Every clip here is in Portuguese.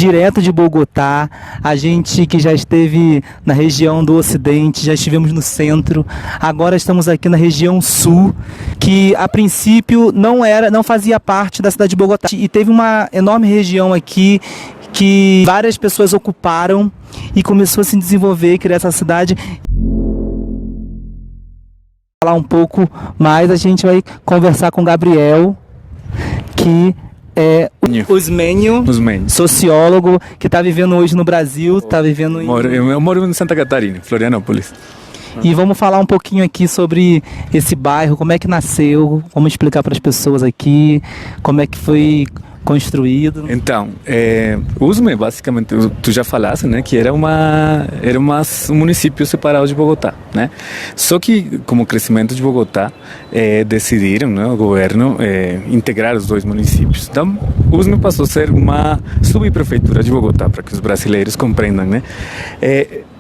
direto de Bogotá, a gente que já esteve na região do Ocidente, já estivemos no centro, agora estamos aqui na região sul, que a princípio não fazia parte da cidade de Bogotá. E teve uma enorme região aqui que várias pessoas ocuparam e começou a se desenvolver, criar essa cidade. Falar um pouco mais, a gente vai conversar com o Gabriel, que é Usmenio, sociólogo, que está vivendo hoje no Brasil, está vivendo Eu moro em Santa Catarina, Florianópolis. E vamos falar um pouquinho aqui sobre esse bairro, como é que nasceu, vamos explicar para as pessoas aqui, como é que foi construído. Então, Usme, basicamente, tu já falaste, né, que era um município separado de Bogotá, né? Só que, como crescimento de Bogotá, decidiram, né, o governo, integrar os dois municípios. Então, Usme passou a ser uma subprefeitura de Bogotá, para que os brasileiros compreendam, né?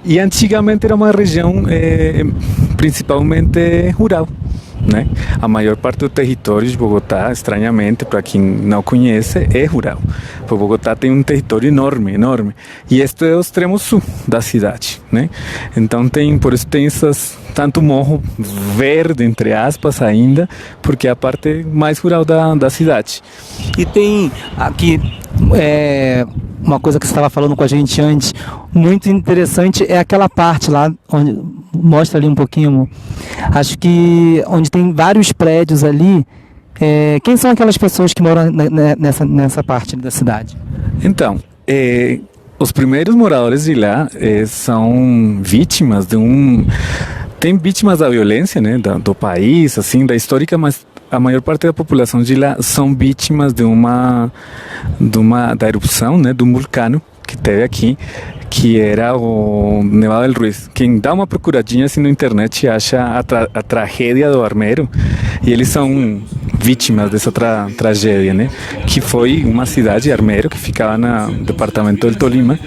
E antigamente era uma região principalmente rural, né? A maior parte do território de Bogotá, estranhamente, para quem não conhece, é rural. Porque Bogotá tem um território enorme, enorme. E este é o extremo sul da cidade, né? Então por isso tem tanto morro verde, entre aspas, ainda, porque é a parte mais rural da cidade. E tem aqui uma coisa que você estava falando com a gente antes, muito interessante, é aquela parte lá, onde mostra ali um pouquinho, acho que onde tem vários prédios ali. Quem são aquelas pessoas que moram nessa parte da cidade? Então, os primeiros moradores de lá são vítimas tem vítimas da violência, né, do país, assim, da histórica, mas a maior parte da população de lá são vítimas da erupção, né, do vulcão que teve aqui, que era o Nevado del Ruiz. Quem dá uma procuradinha assim na internet acha a tragédia do Armero, e eles são vítimas dessa tragédia, né? Que foi uma cidade, Armero, que ficava no departamento do Tolima,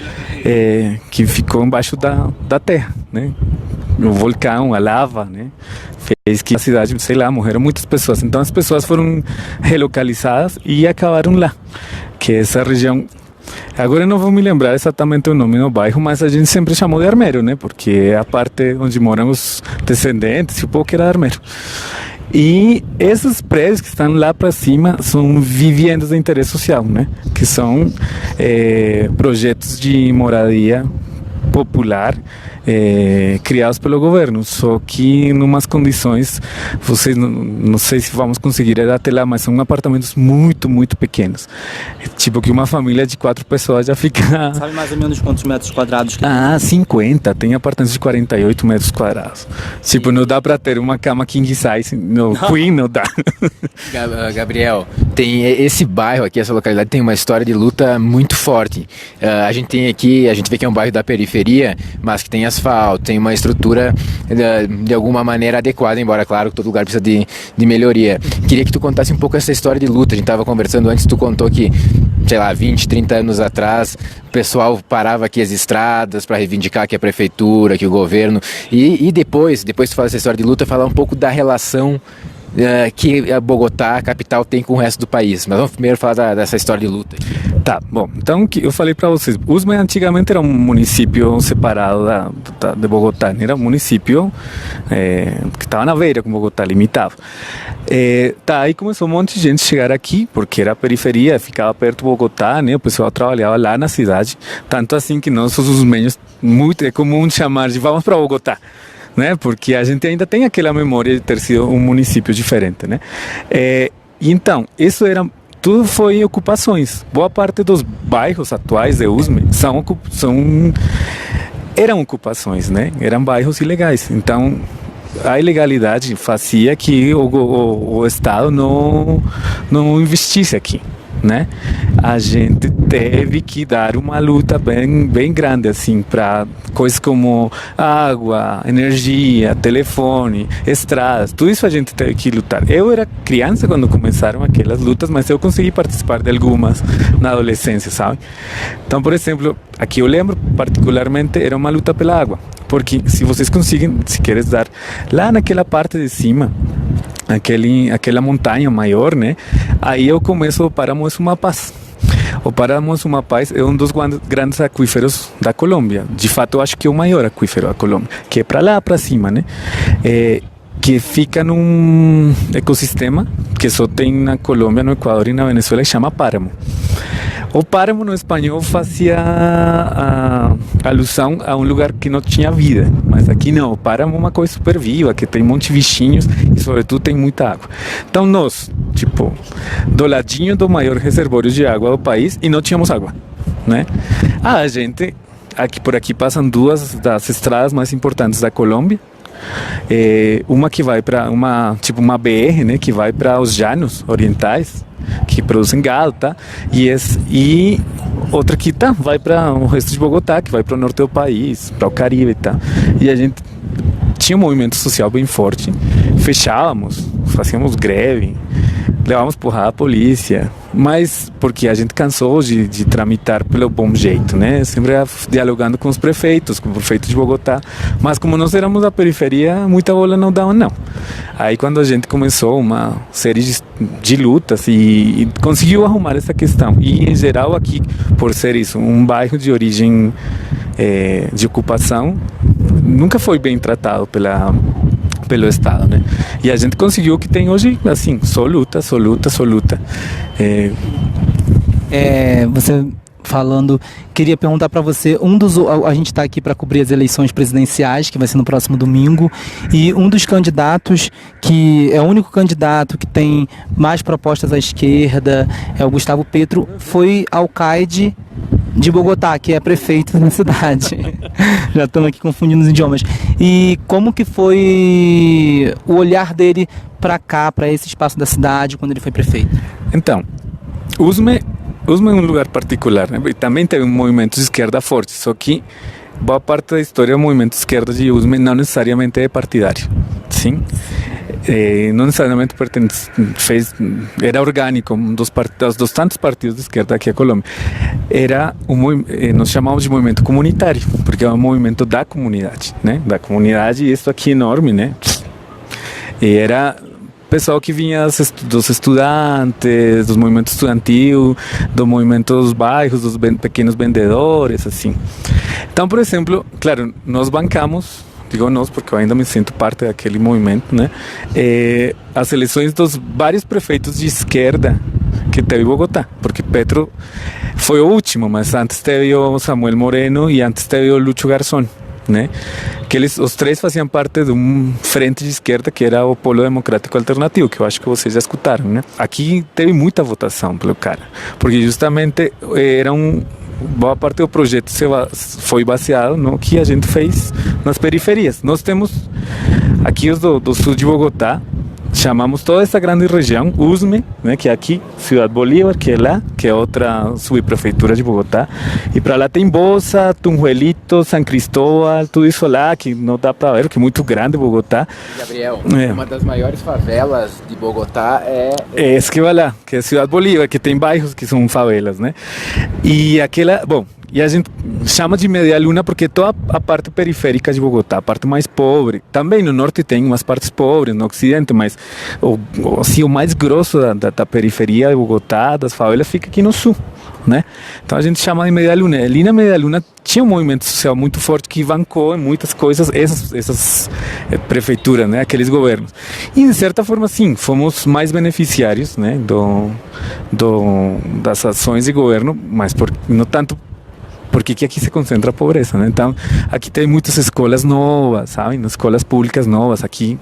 que ficou embaixo da terra, né? O vulcão, a lava, né? Fez que a cidade, sei lá, morreram muitas pessoas. Então as pessoas foram relocalizadas e acabaram lá, que é essa região. Agora eu não vou me lembrar exatamente o nome do bairro, mas a gente sempre chamou de Armero, né? Porque é a parte onde moram os descendentes, e o povo que era Armero. E esses prédios que estão lá para cima são vivendas de interesse social, né? Que são projetos de moradia popular criados pelo governo, só que em umas condições, vocês não sei se vamos conseguir ir até lá, mas são apartamentos muito, muito pequenos, tipo que uma família de 4 pessoas já fica... Sabe mais ou menos quantos metros quadrados? 50, tem apartamentos de 48 metros quadrados. Tipo, não dá para ter uma cama king size, queen não dá. Gabriel, tem esse bairro aqui, essa localidade tem uma história de luta muito forte. A gente vê que é um bairro da periferia, mas que tem asfalto, tem uma estrutura de alguma maneira adequada, embora claro que todo lugar precisa de melhoria. Queria que tu contasse um pouco essa história de luta. A gente estava conversando antes, tu contou que, sei lá, 20, 30 anos atrás, o pessoal parava aqui as estradas para reivindicar que a prefeitura, que o governo, e depois tu fala essa história de luta, falar um pouco da relação que a Bogotá, a capital, tem com o resto do país. Mas vamos primeiro falar dessa história de luta. Tá, bom, então eu falei para vocês, Usme antigamente era um município separado de Bogotá, era um município que estava na beira com Bogotá, limitava. Aí começou um monte de gente a chegar aqui, porque era a periferia, ficava perto de Bogotá, né? O pessoal trabalhava lá na cidade, tanto assim que nós, os usmenhos, é comum chamar de vamos para Bogotá, né? Porque a gente ainda tem aquela memória de ter sido um município diferente, né? Então, tudo foi ocupações. Boa parte dos bairros atuais de Usme eram ocupações, né? Eram bairros ilegais. Então, a ilegalidade fazia que o Estado não investisse aqui, né? A gente teve que dar uma luta bem grande, assim, para coisas como água, energia, telefone, estradas, tudo isso a gente teve que lutar. Eu era criança quando começaram aquelas lutas, mas eu consegui participar de algumas na adolescência, sabe? Então, por exemplo, aqui eu lembro particularmente, era uma luta pela água, porque se vocês conseguem, se queres dar lá naquela parte de cima, aquela montanha maior, né? Aí eu começo, paramos uma paz. O Páramo do Sumapaz é um dos grandes aquíferos da Colômbia. De fato, eu acho que é o maior aquífero da Colômbia, que é para lá, para cima, né? Que fica num ecossistema que só tem na Colômbia, no Equador e na Venezuela, que chama páramo. O páramo no espanhol fazia alusão a um lugar que não tinha vida, mas aqui não, o páramo é uma coisa super viva, que tem um monte de bichinhos e sobretudo tem muita água. Então nós, tipo, do ladinho do maior reservório de água do país e não tínhamos água, né? A gente, por aqui passam duas das estradas mais importantes da Colômbia. Uma que vai para uma BR, né, que vai para os llanos orientais, que produzem gado, tá? E outra que vai para o resto de Bogotá, que vai para o norte do país, para o Caribe, tá? E a gente tinha um movimento social bem forte, fechávamos, fazíamos greve, levávamos porrada à polícia, mas porque a gente cansou de tramitar pelo bom jeito, né? Sempre dialogando com os prefeitos, com o prefeito de Bogotá, mas como nós éramos da periferia, muita bola não dava, não. Aí quando a gente começou uma série de lutas e conseguiu arrumar essa questão, e em geral aqui, por ser isso, um bairro de origem de ocupação, nunca foi bem tratado pelo Estado, né? E a gente conseguiu o que tem hoje, assim, só luta. Você falando, queria perguntar para você, a gente está aqui para cobrir as eleições presidenciais, que vai ser no próximo domingo, e um dos candidatos, que é o único candidato que tem mais propostas à esquerda, é o Gustavo Petro, foi alcaide de Bogotá, que é prefeito da cidade. Já estamos aqui confundindo os idiomas. E como que foi o olhar dele para cá, para esse espaço da cidade, quando ele foi prefeito? Então, Usme é um lugar particular, né? E também teve um movimento de esquerda forte, só que boa parte da história do movimento de esquerda de Usme não necessariamente é partidário, sim? Não necessariamente era orgânico, dos tantos partidos de esquerda aqui na Colômbia. Nós chamamos de movimento comunitário, porque é um movimento da comunidade, né? Da comunidade, e isso aqui é enorme, né? E era pessoal que vinha dos estudantes, dos movimentos estudantil, do movimento dos bairros, dos pequenos vendedores, assim. Então, por exemplo, claro, nós bancamos, digo nós porque eu ainda me sinto parte daquele movimento, né? As eleições dos vários prefeitos de esquerda que teve em Bogotá, porque Petro foi o último, mas antes teve o Samuel Moreno e antes teve o Lucho Garzón, né? Que os três faziam parte de um frente de esquerda que era o Polo Democrático Alternativo, que eu acho que vocês já escutaram, né? Aqui teve muita votação pelo cara, porque justamente boa parte do projeto foi baseado no que a gente fez nas periferias. Nós temos aqui os do sul de Bogotá, chamamos toda essa grande região Usme, né, que é aqui, Ciudad Bolívar, que é lá, que é outra subprefeitura de Bogotá, e para lá tem Bosa, Tunjuelito, San Cristóbal, tudo isso lá, que não dá para ver, que é muito grande Bogotá. Gabriel, uma das maiores favelas de Bogotá é esse que vai lá, que é Ciudad Bolívar, que tem bairros que são favelas, né? E a gente chama de Media Luna porque toda a parte periférica de Bogotá, a parte mais pobre, também no norte tem umas partes pobres, no ocidente, mas o mais grosso da periferia de Bogotá, das favelas, fica aqui no sul, né? Então a gente chama de Media Luna. Ali na Media Luna tinha um movimento social muito forte que bancou em muitas coisas essas prefeituras, né? Aqueles governos. E de certa forma, sim, fomos mais beneficiários, né? Das ações de governo, mas não tanto porque aqui se concentra a pobreza, né? Então, aqui tem muitas escolas novas, sabe? Escolas públicas novas. Aqui,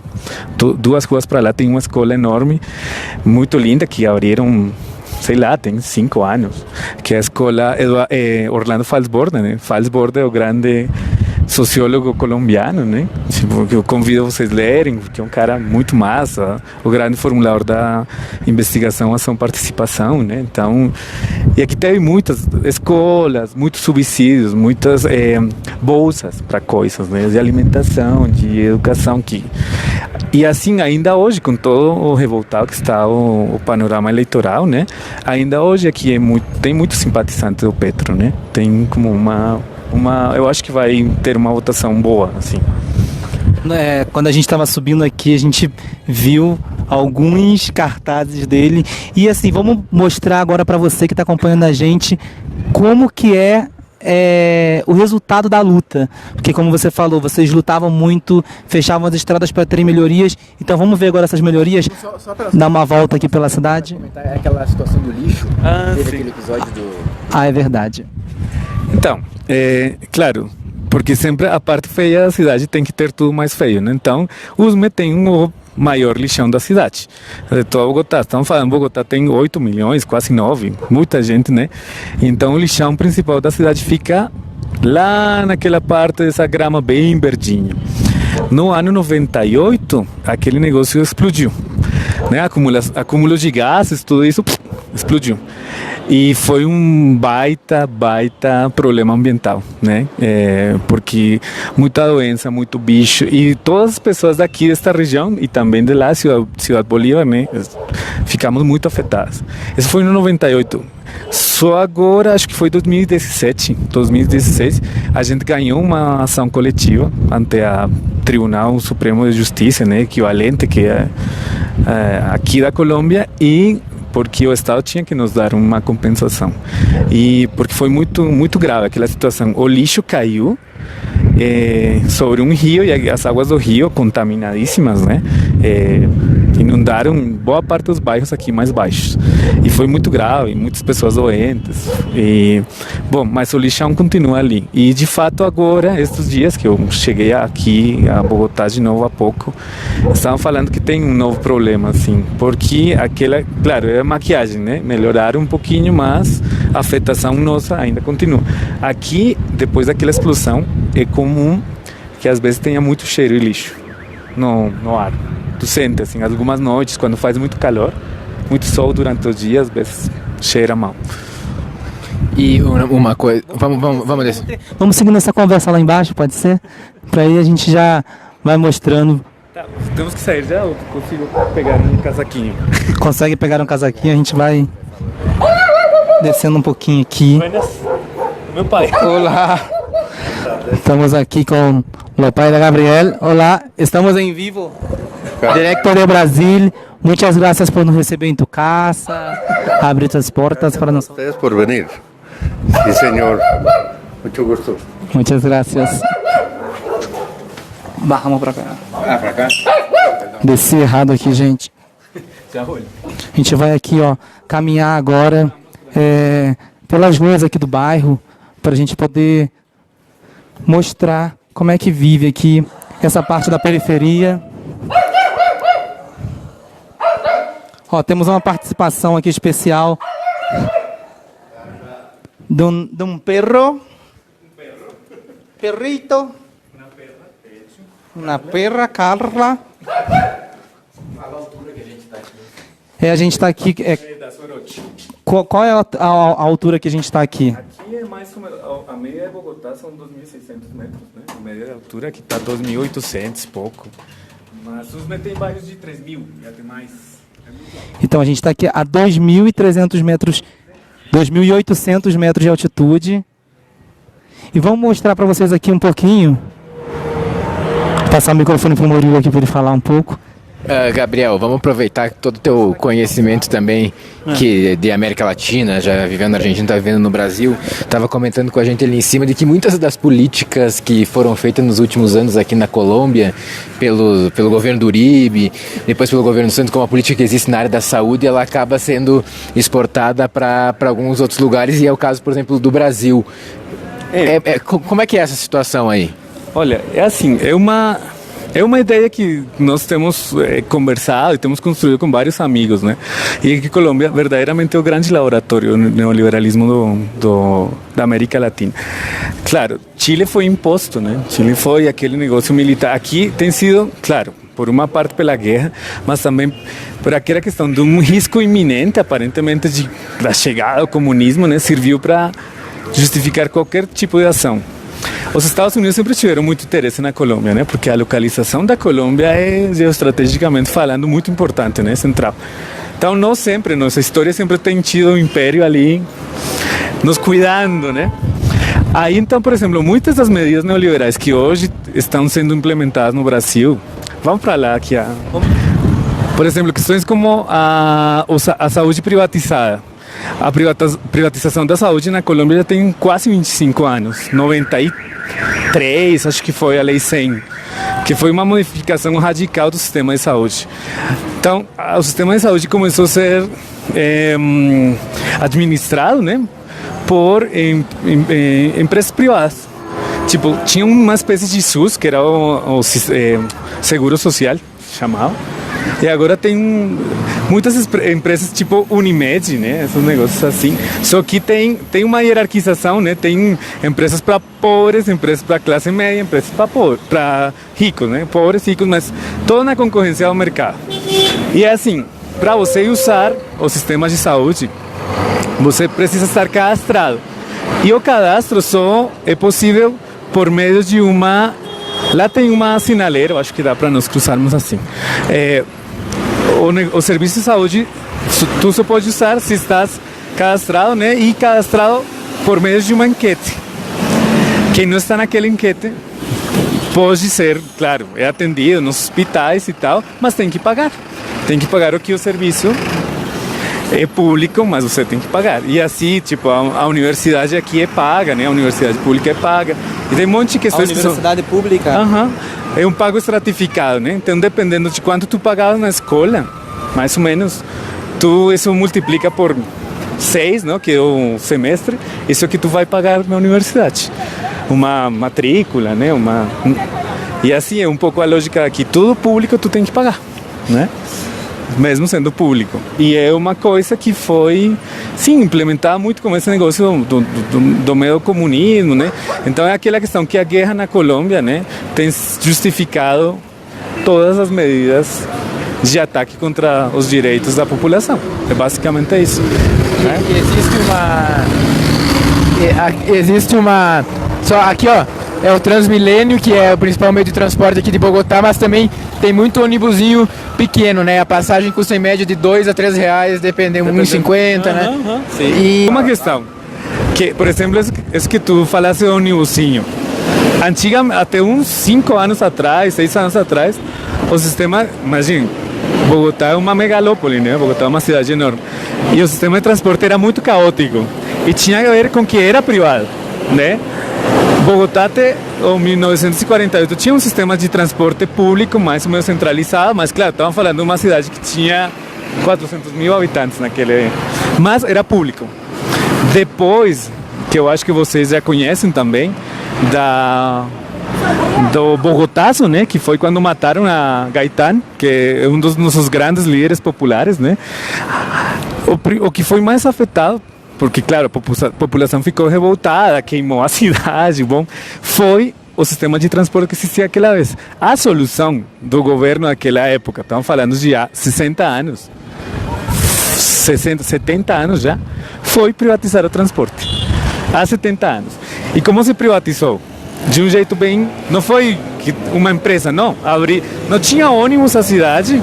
2 ruas para lá, tem uma escola enorme, muito linda, que abriram, sei lá, tem 5 anos, que é a escola Orlando Falsborda, né? Falsborda é o grande sociólogo colombiano, né? Que eu convido vocês a lerem, porque é um cara muito massa, o grande formulador da investigação, ação, participação, né? Então, e aqui teve muitas escolas, muitos subsídios, muitas bolsas para coisas, né? De alimentação, de educação, e assim, ainda hoje, com todo o revoltado que está o panorama eleitoral, né? Ainda hoje aqui tem muito simpatizante do Petro, né? Tem como eu acho que vai ter uma votação boa, assim. Quando a gente estava subindo aqui, a gente viu alguns cartazes dele. E assim, vamos mostrar agora para você que está acompanhando a gente como que é o resultado da luta, porque como você falou, vocês lutavam muito, fechavam as estradas para terem melhorias, então vamos ver agora essas melhorias, dar uma volta aqui pela cidade. É aquela situação do lixo, teve sim. aquele episódio do... Ah, é verdade. Então, claro, porque sempre a parte feia da cidade tem que ter tudo mais feio, né? Então, Usme tem o maior lixão da cidade. De toda Bogotá, estamos falando, Bogotá tem 8 milhões, quase 9, muita gente, né? Então, o lixão principal da cidade fica lá naquela parte dessa grama bem verdinha. No ano 98, aquele negócio explodiu, né? Acúmulo de gases, tudo isso explodiu. E foi um baita problema ambiental, né? Porque muita doença, muito bicho, e todas as pessoas daqui desta região e também de lá, Ciudad Bolívar, né? Ficamos muito afetadas. Isso foi no 98. Só agora, acho que foi 2016, a gente ganhou uma ação coletiva ante a Tribunal Supremo de Justiça, né? Equivalente que é aqui da Colômbia, e porque o Estado tinha que nos dar uma compensação. E porque foi muito grave aquela situação. O lixo caiu sobre um rio, e as águas do rio, contaminadíssimas, né? Inundaram boa parte dos bairros aqui mais baixos. E foi muito grave, muitas pessoas doentes. Bom, mas o lixão continua ali. E de fato agora, estes dias que eu cheguei aqui a Bogotá de novo há pouco, estavam falando que tem um novo problema, assim, porque claro, é maquiagem, né? Melhoraram um pouquinho, mas a afetação nossa ainda continua. Aqui, depois daquela explosão, é comum que às vezes tenha muito cheiro de lixo no ar. Tu sente, assim, algumas noites, quando faz muito calor, muito sol durante os dias, às vezes cheira mal. E uma coisa, vamos descer. Vamos seguindo essa conversa lá embaixo, pode ser? Para aí a gente já vai mostrando. Tá, temos que sair já, ou consigo pegar um casaquinho? Consegue pegar um casaquinho, a gente vai descendo um pouquinho aqui. Meu pai. Olá, estamos aqui com o pai da Gabriel. Olá, estamos em vivo, directo de Brasil. Muchas gracias por nos receber em tu casa, abrir tus portas para nós. Ustedes por venir. Sí, señor. Mucho gusto. Muchas gracias. Bajamos para cá. Pra cá? Desci errado aqui, gente. A gente vai aqui, ó, caminhar agora pelas ruas aqui do bairro para a gente poder mostrar como é que vive aqui essa parte da periferia. Ó, temos uma participação aqui especial de um perro. Perrito. Uma perra, Carla. A gente está aqui. Qual é a altura que a gente está aqui? Aqui é mais a média de Bogotá são 2.600 metros, né? A média de altura aqui está 2.800 pouco. Mas Usme tem bairros de 3.000 e até mais. Então a gente está aqui a 2.300 metros, 2.800 metros de altitude. E vamos mostrar para vocês aqui um pouquinho. Vou passar o microfone para o Murilo aqui para ele falar um pouco. Gabriel, vamos aproveitar todo o teu conhecimento também que de América Latina, já vivendo na Argentina, está vivendo no Brasil, estava comentando com a gente ali em cima de que muitas das políticas que foram feitas nos últimos anos aqui na Colômbia, pelo governo do Uribe, depois pelo governo do Santos, como a política que existe na área da saúde, ela acaba sendo exportada para alguns outros lugares, e é o caso, por exemplo, do Brasil. Como é que é essa situação aí? Olha, é assim, é uma ideia que nós temos conversado e temos construído com vários amigos, né? E que Colômbia verdadeiramente é o grande laboratório do neoliberalismo da América Latina. Claro, Chile foi imposto, né? Chile foi aquele negócio militar. Aqui tem sido, claro, por uma parte pela guerra, mas também por aquela questão de um risco iminente, aparentemente, da chegada do comunismo, né? Serviu para justificar qualquer tipo de ação. Os Estados Unidos sempre tiveram muito interesse na Colômbia, né? Porque a localização da Colômbia é, geoestrategicamente falando, muito importante, né? Central. Então, nossa história sempre tem tido o império ali nos cuidando, né? Aí, então, por exemplo, muitas das medidas neoliberais que hoje estão sendo implementadas no Brasil, vamos para lá aqui, Por exemplo, questões como a saúde privatizada. A privatização da saúde na Colômbia já tem quase 25 anos, 93, acho que foi a Lei 100, que foi uma modificação radical do sistema de saúde. Então, o sistema de saúde começou a ser administrado, né, por empresas privadas. Tipo, tinha uma espécie de SUS, que era o Seguro Social, chamado. E agora tem muitas empresas tipo Unimed, né? Esses negócios assim. Só que tem uma hierarquização, né? Tem empresas para pobres, empresas para classe média, empresas para ricos, né? Pobres, ricos, mas toda na concorrência ao mercado. E é assim, para você usar o sistema de saúde, você precisa estar cadastrado. E o cadastro só é possível por meio de uma... Lá tem uma sinaleira, eu acho que dá para nós cruzarmos assim. O serviço de saúde, tu só pode usar se estás cadastrado, né? E cadastrado por meio de uma enquete. Quem não está naquela enquete pode ser, claro, é atendido nos hospitais e tal, mas tem que pagar. Tem que pagar o que o serviço é público, mas você tem que pagar. E assim, tipo, a universidade aqui é paga, né? A universidade pública é paga. E tem um monte de questões. A universidade pública? É um pago estratificado, né? Então, dependendo de quanto tu pagavas na escola, mais ou menos, isso multiplica por 6, não? Que é o semestre, isso que tu vai pagar na universidade. Uma matrícula, né? E assim, é um pouco a lógica aqui. Tudo público tu tem que pagar, né? Mesmo sendo público. E é uma coisa que foi, sim, implementada muito com esse negócio do meio comunismo, né? Então é aquela questão que a guerra na Colômbia, né, tem justificado todas as medidas de ataque contra os direitos da população. É basicamente isso. Né? Existe uma... Só aqui, ó, é o Transmilênio, que é o principal meio de transporte aqui de Bogotá, mas também tem muito ônibusinho pequeno, né? A passagem custa em média de R$2 a R$3, dependendo, R$1,50, né? Sim. E uma questão, que, por exemplo, é que tu falaste do ônibusinho. Antigamente, até uns 5 anos atrás, 6 anos atrás, o sistema, imagina, Bogotá é uma megalópole, né? Bogotá é uma cidade enorme. E o sistema de transporte era muito caótico. E tinha a ver com que era privado, né? Bogotá, até 1948, tinha um sistema de transporte público mais ou menos centralizado, mas claro, estavam falando de uma cidade que tinha 400 mil habitantes naquele... Mas era público. Depois, que eu acho que vocês já conhecem também, do Bogotazo, né, que foi quando mataram a Gaitán, que é um dos nossos grandes líderes populares, né? O que foi mais afetado, porque, claro, a população ficou revoltada, queimou a cidade, bom, foi o sistema de transporte que existia aquela vez. A solução do governo naquela época, estamos falando de 60 anos, 60, 70 anos já, foi privatizar o transporte. Há 70 anos. E como se privatizou? De um jeito bem... Não foi uma empresa, não. Não tinha ônibus na cidade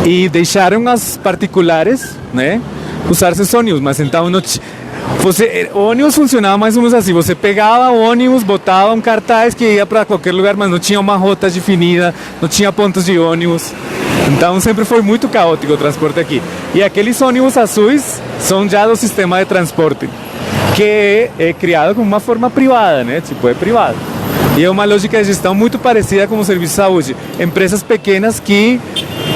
e deixaram as particulares, né, usar esses ônibus, mas então não o ônibus funcionava mais ou menos assim, você pegava o ônibus, botava um cartaz que ia para qualquer lugar, mas não tinha uma rota definida, não tinha pontos de ônibus, então sempre foi muito caótico o transporte aqui. E aqueles ônibus azuis são já do sistema de transporte, que é criado como uma forma privada, né, tipo, é privado. E é uma lógica de gestão muito parecida com o serviço de saúde. Empresas pequenas que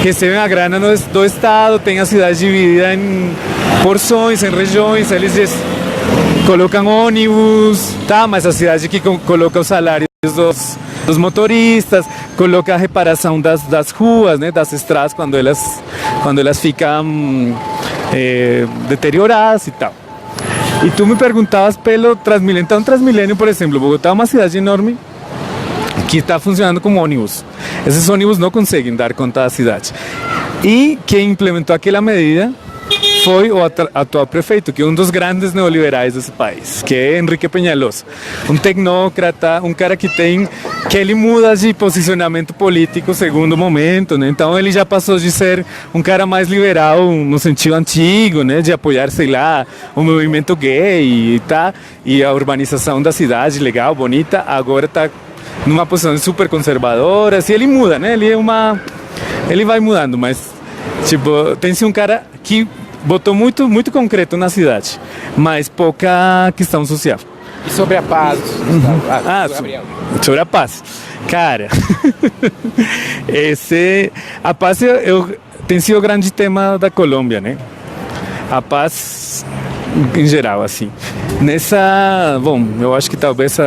recebem a grana do Estado, têm a cidade dividida em porções, em regiões, eles colocam ônibus, tá? Mas a cidade que coloca os salários dos motoristas, coloca a reparação das ruas, né, das estradas quando elas ficam deterioradas e tal. E tu me perguntabas pelo Transmilênio. Então, Transmilênio, por exemplo, Bogotá é uma cidade enorme que está funcionando como ônibus. Esses ônibus não conseguem dar conta da cidade. E quem implementou aquela medida foi o atual prefeito, que é um dos grandes neoliberais desse país, que é Enrique Peñalosa, um tecnócrata, um cara que ele muda de posicionamento político segundo momento, né? Então ele já passou de ser um cara mais liberal no sentido antigo, né, de apoiar, sei lá, o movimento gay e a urbanização da cidade, legal, bonita, agora está numa posição super conservadora, assim, ele muda, né? Ele é Ele vai mudando, mas, tipo, tem-se um cara que botou muito concreto na cidade, mas pouca questão social. E sobre a paz, Gustavo? Gabriel. Sobre a paz. Cara, a paz tem sido o grande tema da Colômbia, né? A paz em geral, assim. Eu acho que talvez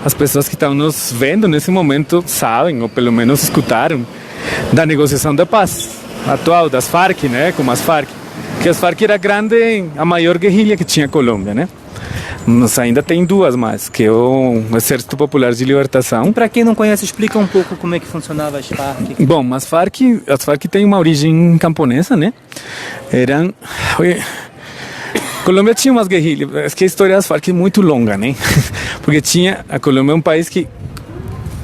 as pessoas que estão nos vendo nesse momento sabem, ou pelo menos escutaram, da negociação da paz atual das Farc, né? Com as Farc. Que as Farc era a maior guerrilha que tinha a Colômbia, né? Mas ainda tem duas mais, que é o Exército Popular de Libertação. Para quem não conhece, explica um pouco como é que funcionava as Farc. Bom, as Farc têm uma origem camponesa, né? Colômbia tinha umas guerrilhas, é que a história das Farc é muito longa, né? Porque a Colômbia é um país que,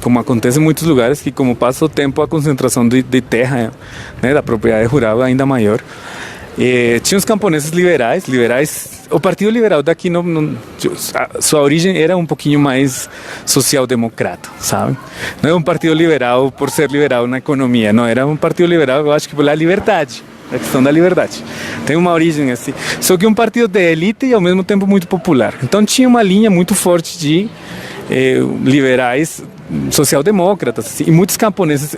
como acontece em muitos lugares, que como passa o tempo a concentração de terra, né, da propriedade rural é ainda maior. Tinha os camponeses liberais, o Partido Liberal daqui sua origem era um pouquinho mais social-democrata, sabe? Não é um partido liberal por ser liberal na economia, não, era um partido liberal, eu acho que pela liberdade, a questão da liberdade. Tem uma origem assim, só que um partido de elite e ao mesmo tempo muito popular. Então tinha uma linha muito forte de liberais social-demócratas, assim, e muitos camponeses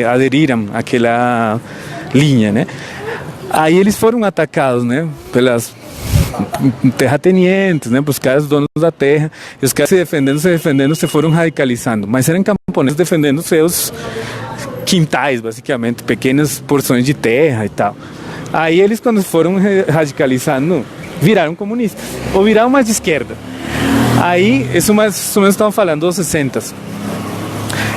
aderiram àquela linha, né? Aí eles foram atacados, né, pelas terratenientes, né, pelos caras donos da terra, e os caras se defendendo, se foram radicalizando, mas eram camponeses defendendo seus quintais, basicamente, pequenas porções de terra e tal. Aí eles, quando foram radicalizando, viraram comunistas, ou viraram mais de esquerda. Aí, isso mais ou menos estavam falando dos 60.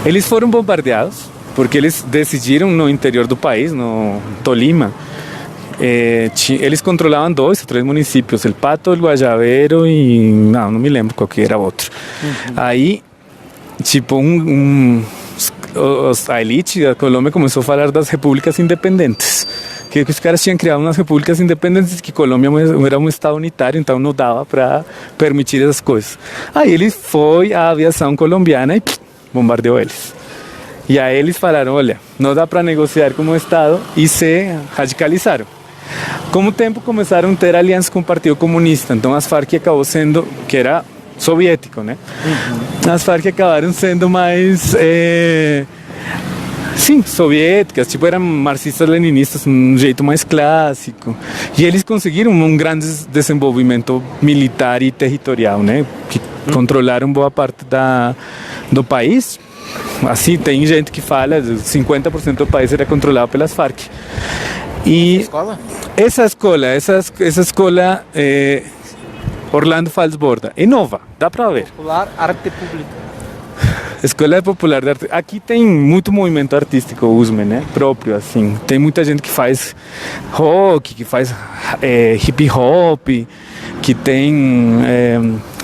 Eles foram bombardeados, porque eles decidiram no interior do país, no Tolima, eles controlavam 2 ou 3 municípios, El Pato, El Guayabero e não me lembro qual que era outro. Aí, tipo, a elite da Colômbia começou a falar das repúblicas independentes, que os caras tinham criado umas repúblicas independentes, que Colômbia era um estado unitário, então não dava para permitir essas coisas. Aí foi a aviação colombiana e bombardeou eles. E aí eles falaram, olha, não dá para negociar com o Estado, e se radicalizaram. Com o tempo começaram a ter alianças com o Partido Comunista, então as Farc acabou sendo, que era soviético, né? As Farc acabaram sendo mais, soviéticas, tipo, eram marxistas-leninistas, um jeito mais clássico. E eles conseguiram um grande desenvolvimento militar e territorial, né? Que controlaram boa parte do país. Assim, tem gente que fala que 50% do país era controlado pelas Farc. E essa escola Orlando Falsborda é nova, dá para ver. Popular Arte Pública. Escola Popular de Arte. Aqui tem muito movimento artístico, USME, né? Próprio, assim. Tem muita gente que faz rock, que faz hip hop, que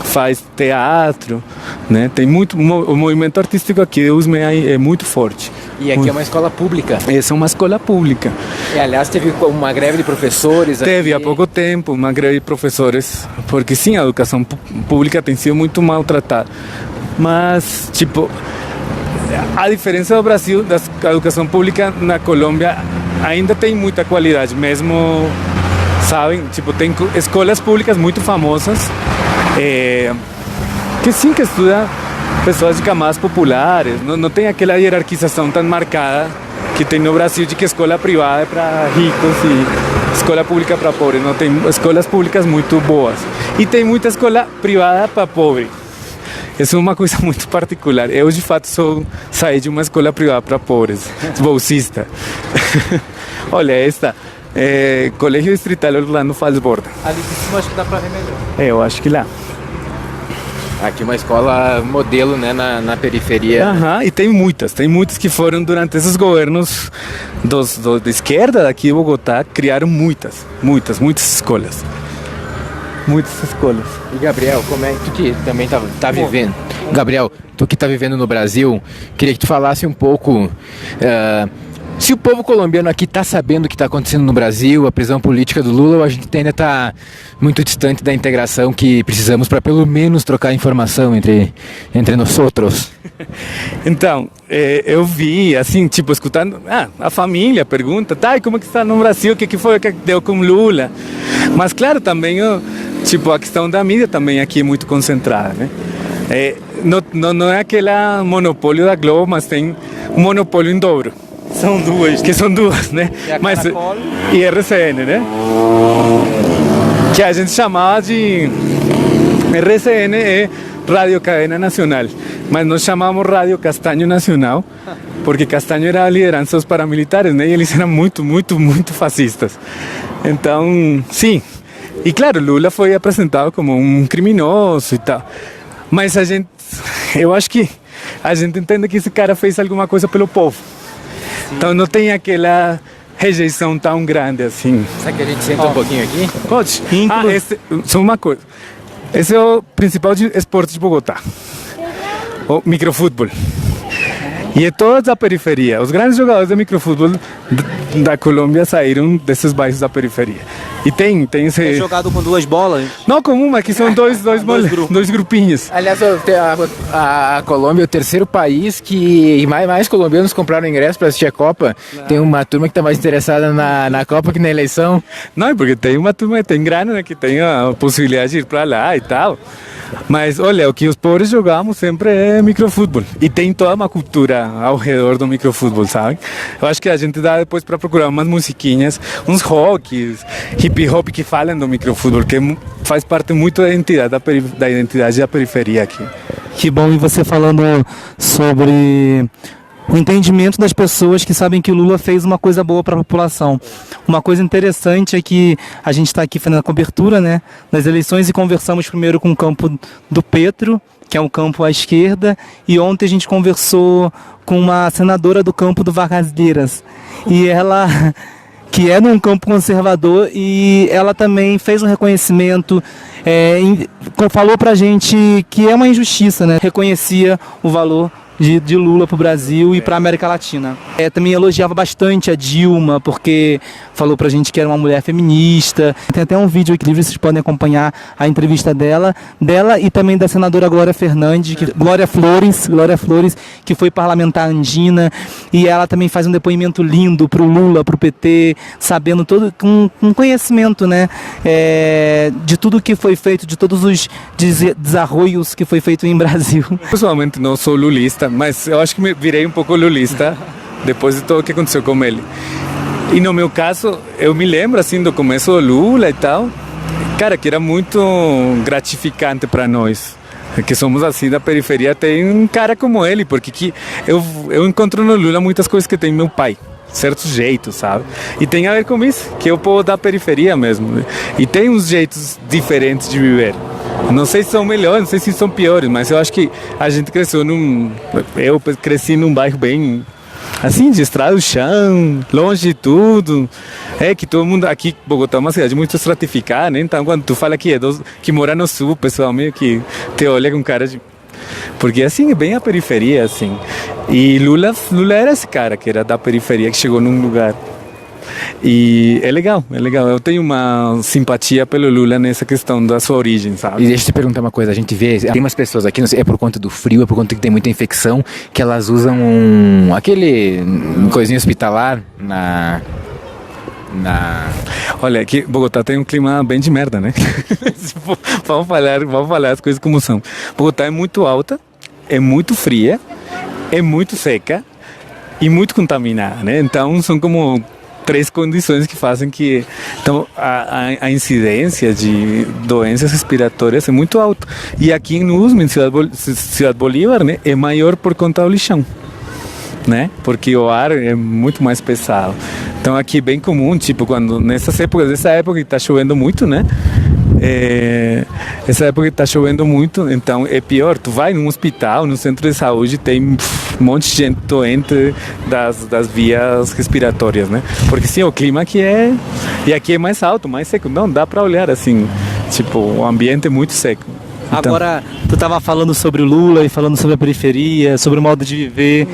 faz teatro, né? Tem muito o movimento artístico aqui de USME é muito forte. E aqui é uma escola pública. Essa é uma escola pública. E, aliás, teve uma greve de professores. Teve há pouco tempo uma greve de professores, porque sim, a educação pública tem sido muito maltratada. Mas, tipo, a diferença do Brasil, da educação pública na Colômbia, ainda tem muita qualidade, mesmo, sabem? Tipo, tem escolas públicas muito famosas, que sim, que estudam pessoas de camadas populares, não tem aquela hierarquização tão marcada que tem no Brasil, de que escola privada é para ricos e escola pública para pobres. Não, tem escolas públicas muito boas. E tem muita escola privada para pobre. Isso é uma coisa muito particular. Eu, de fato, saí de uma escola privada para pobres, bolsista. Olha, esta Colégio Distrital Orlando Falsborda. Ali de cima acho que dá para ver melhor. Eu acho que lá. Aqui uma escola modelo, né, na periferia. E tem muitas que foram durante esses governos da esquerda daqui de Bogotá, criaram muitas escolas. Muitas escolas. E Gabriel, como é que tu que também tá vivendo? Gabriel, tu que tá vivendo no Brasil, queria que tu falasse um pouco Se o povo colombiano aqui está sabendo o que está acontecendo no Brasil, a prisão política do Lula, ou a gente ainda está muito distante da integração que precisamos para pelo menos trocar informação entre nós outros? Então, eu vi, assim, tipo, escutando, a família pergunta, tá, e como é que está no Brasil, o que foi que deu com Lula? Mas, claro, também, tipo, a questão da mídia também aqui é muito concentrada, né? Não é aquele monopólio da Globo, mas tem um monopólio em dobro. São duas. Que são duas, né? Mas, e RCN, né? Que a gente chamava de... RCN é Rádio Cadena Nacional, mas nós chamamos Rádio Castanho Nacional, porque Castanho era a liderança dos paramilitares, né? E eles eram muito, muito, muito fascistas. Então, sim. E claro, Lula foi apresentado como um criminoso e tal. Mas eu acho que a gente entende que esse cara fez alguma coisa pelo povo. Então não tem aquela rejeição tão grande assim. Será que a gente senta um pouquinho aqui? Pode. Só uma coisa. Esse é o principal esporte de Bogotá. O microfutebol. E é toda da periferia. Os grandes jogadores de microfutebol da Colômbia saíram desses bairros da periferia. E tem esse... É jogado com duas bolas? Não comum, mas que são dois grupinhos. Aliás, a Colômbia é o terceiro país que mais colombianos compraram ingresso para assistir a Copa. Não. Tem uma turma que está mais interessada na Copa que na eleição. Não, porque tem uma turma que tem grana, né, que tem a possibilidade de ir para lá e tal. Mas olha, o que os pobres jogamos sempre é microfutebol. E tem toda uma cultura ao redor do microfutebol, sabe? Eu acho que a gente dá depois para procurar umas musiquinhas, uns rocks, hip hop que falam do microfutebol, que faz parte muito da identidade da periferia aqui. Que bom, e você falando sobre o entendimento das pessoas que sabem que o Lula fez uma coisa boa para a população. Uma coisa interessante é que a gente está aqui fazendo a cobertura, né, das eleições e conversamos primeiro com o campo do Petro, que é um campo à esquerda, e ontem a gente conversou com uma senadora do campo do Vargas Lleras, e ela... que é num campo conservador, e ela também fez um reconhecimento, falou pra gente que é uma injustiça, né? Reconhecia o valor de Lula para o Brasil e para a América Latina. Também elogiava bastante a Dilma, porque falou pra gente que era uma mulher feminista. Tem até um vídeo aqui, vocês podem acompanhar a entrevista dela e também da senadora Glória Flores, que foi parlamentar andina, e ela também faz um depoimento lindo pro Lula, pro PT, sabendo todo, com conhecimento, né, de tudo que foi feito, de todos os desarroios que foi feito em Brasil. Pessoalmente não sou lulista, mas eu acho que me virei um pouco lulista depois de tudo o que aconteceu com ele. E no meu caso, eu me lembro assim do começo do Lula e tal, cara, que era muito gratificante para nós, que somos assim da periferia, ter um cara como ele, porque eu encontro no Lula muitas coisas que tem meu pai, certos jeitos, sabe? E tem a ver com isso, que eu povo da periferia mesmo, e tem uns jeitos diferentes de viver. Não sei se são melhores, não sei se são piores, mas eu acho que a gente cresceu eu cresci num bairro bem assim, de estrada do chão, longe de tudo. Que todo mundo aqui, Bogotá é uma cidade muito estratificada, né? Então quando tu fala que mora no sul, o pessoal meio que te olha com cara de... Porque assim, é bem a periferia, assim. E Lula era esse cara que era da periferia, que chegou num lugar. E é legal. Eu tenho uma simpatia pelo Lula nessa questão da sua origem, sabe? E deixa eu te perguntar uma coisa, a gente vê, tem umas pessoas aqui, não sei, é por conta do frio, é por conta que tem muita infecção, que elas usam aquele coisinha hospitalar Olha, aqui Bogotá tem um clima bem de merda, né? vamos falar as coisas como são. Bogotá é muito alta, é muito fria, é muito seca e muito contaminada, né? Então são como 3 condições que fazem que então, a incidência de doenças respiratórias é muito alta. E aqui em Usme, em Ciudad Bolívar, né, é maior por conta do lixão, né? Porque o ar é muito mais pesado. Então aqui é bem comum, tipo, quando essa época que está chovendo muito, né? Essa época que está chovendo muito, então é pior. Tu vai num hospital, num centro de saúde, tem um monte de gente doente das vias respiratórias, né? Porque sim, o clima aqui e aqui é mais alto, mais seco. Não dá para olhar assim, tipo, o ambiente é muito seco. Então... Agora, tu estava falando sobre o Lula e falando sobre a periferia, sobre o modo de viver,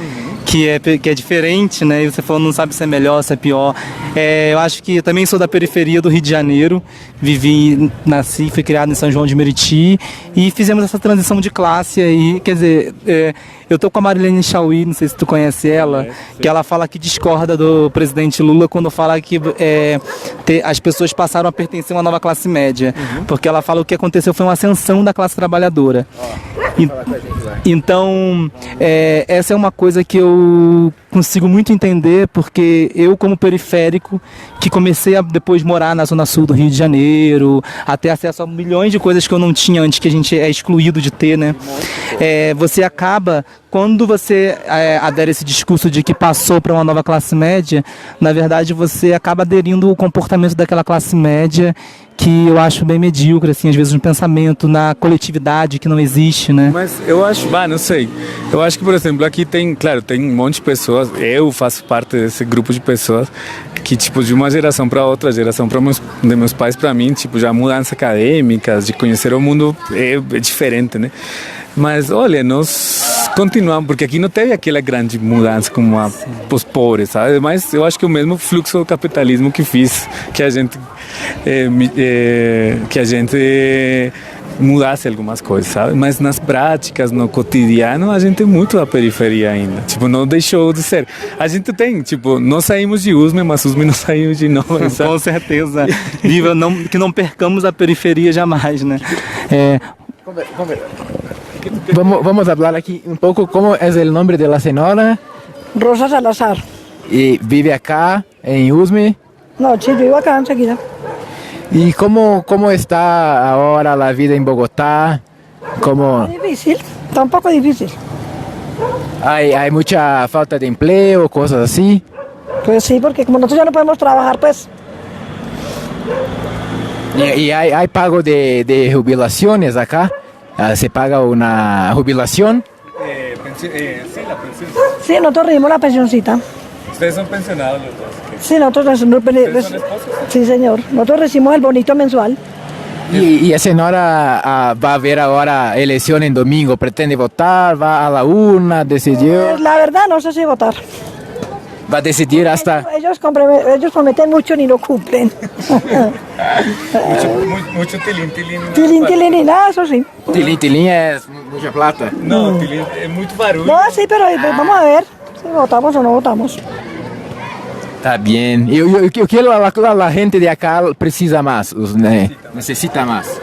que que é diferente, né? E você falou, não sabe se é melhor, se é pior. Eu acho que eu também sou da periferia do Rio de Janeiro, nasci, fui criado em São João de Meriti e fizemos essa transição de classe aí, quer dizer, eu tô com a Marilene Chauí, não sei se tu conhece ela, que ela fala que discorda do presidente Lula quando fala que as pessoas passaram a pertencer a uma nova classe média, porque ela fala que o que aconteceu foi uma ascensão da classe trabalhadora. Então, essa é uma coisa que eu consigo muito entender, porque eu, como periférico, que comecei a depois morar na zona sul do Rio de Janeiro, a ter acesso a milhões de coisas que eu não tinha antes, que a gente é excluído de ter, né? Você acaba, quando você adere a esse discurso de que passou para uma nova classe média, na verdade você acaba aderindo ao comportamento daquela classe média, que eu acho bem medíocre, assim, às vezes no pensamento, na coletividade que não existe, né? Mas eu acho, não sei. Eu acho que, por exemplo, aqui tem um monte de pessoas, eu faço parte desse grupo de pessoas que, tipo, de uma geração para outra geração, de meus pais para mim, tipo, já mudanças acadêmicas, de conhecer o mundo é diferente, né? Mas, olha, nós continuamos, porque aqui não teve aquela grande mudança como os pobres, sabe? Mas eu acho que o mesmo fluxo do capitalismo que fiz, que a gente mudasse algumas coisas, sabe? Mas nas práticas, no cotidiano, a gente é muito da periferia ainda. Tipo, não deixou de ser. A gente tem, tipo, nós saímos de USM, mas USM não saiu de nós, sabe? Com certeza. Viva, que não percamos a periferia jamais, né? Vamos hablar aquí un poco cómo es el nombre de la señora. Rosa Salazar. Y vive acá en Usme. No, sí, yo vivo acá enseguida. ¿Y cómo está ahora la vida en Bogotá? Difícil, está un poco difícil. Hay mucha falta de empleo, cosas así. Pues sí, porque como nosotros ya no podemos trabajar, pues. Y hay pago de jubilaciones acá. ¿Se paga una jubilación? Sí, la pensión. Sí, nosotros recibimos la pensioncita. Ustedes son pensionados los dos. Sí, nosotros recibimos. Sí, señor. Nosotros recibimos el bonito mensual. Y la señora va a haber ahora elección en domingo. ¿Pretende votar? ¿Va a la urna? ¿Decidió? Pues la verdad, no sé si votar. ¿Va a decidir hasta...? Ellos prometen mucho y no cumplen. Mucho tilín. Tilín y nada, eso sí. Tilín es mucha plata. No, tilín es mucho barulho. No, sí, pero vamos a ver si votamos o no votamos. Está bien. ¿Y qué la gente de acá precisa más? Necesita más.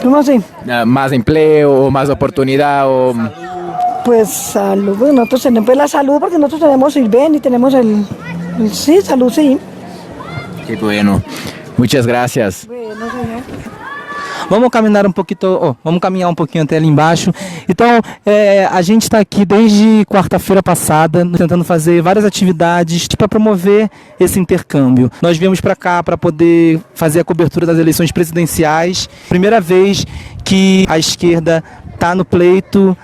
¿Cómo así? Más empleo, más oportunidad o... Pues salud, pues nosotros tenemos pues, la salud porque nosotros tenemos Sirven y tenemos sí, salud, sí. Qué bueno. Muchas gracias. Bueno, señor. Vamos caminhar um pouquinho até ali embaixo. Então, a gente está aqui desde quarta-feira passada, tentando fazer várias atividades para promover esse intercâmbio. Nós viemos para cá para poder fazer a cobertura das eleições presidenciais. Primeira vez que a esquerda está no pleito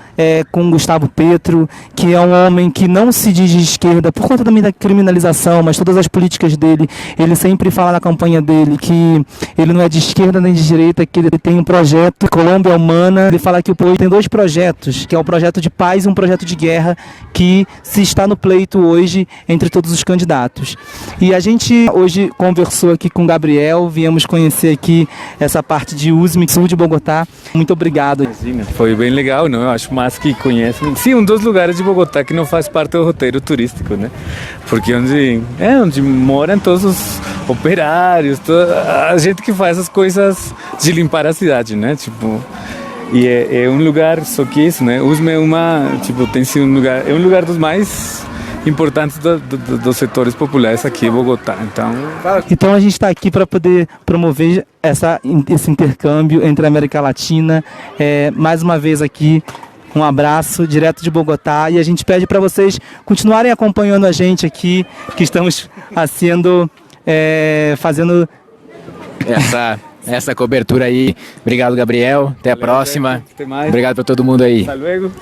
com Gustavo Petro, que é um homem que não se diz de esquerda por conta também da criminalização, mas todas as políticas dele, ele sempre fala na campanha dele que ele não é de esquerda nem de direita, que ele tem um projeto Colômbia Humana. Ele fala que o povo tem dois projetos, que é o projeto de paz e um projeto de guerra, que se está no pleito hoje entre todos os candidatos. E a gente hoje conversou aqui com o Gabriel, viemos conhecer aqui essa parte de Usme, sul de Bogotá. Muito obrigado. Foi bem legal, não? Eu acho mais que conhecem. Sim, um dos lugares de Bogotá que não faz parte do roteiro turístico, né? Porque onde moram todos os operários, toda a gente que faz as coisas de limpar a cidade, né? Tipo, e é um lugar, só que isso, né? Usme tem sido um lugar dos mais importantes dos setores populares aqui em Bogotá. Então a gente está aqui para poder promover esse intercâmbio entre a América Latina. Mais uma vez aqui, um abraço direto de Bogotá, e a gente pede para vocês continuarem acompanhando a gente aqui, que estamos fazendo essa cobertura aí. Obrigado, Gabriel. Até a próxima. Até mais. Obrigado para todo mundo aí. Hasta luego.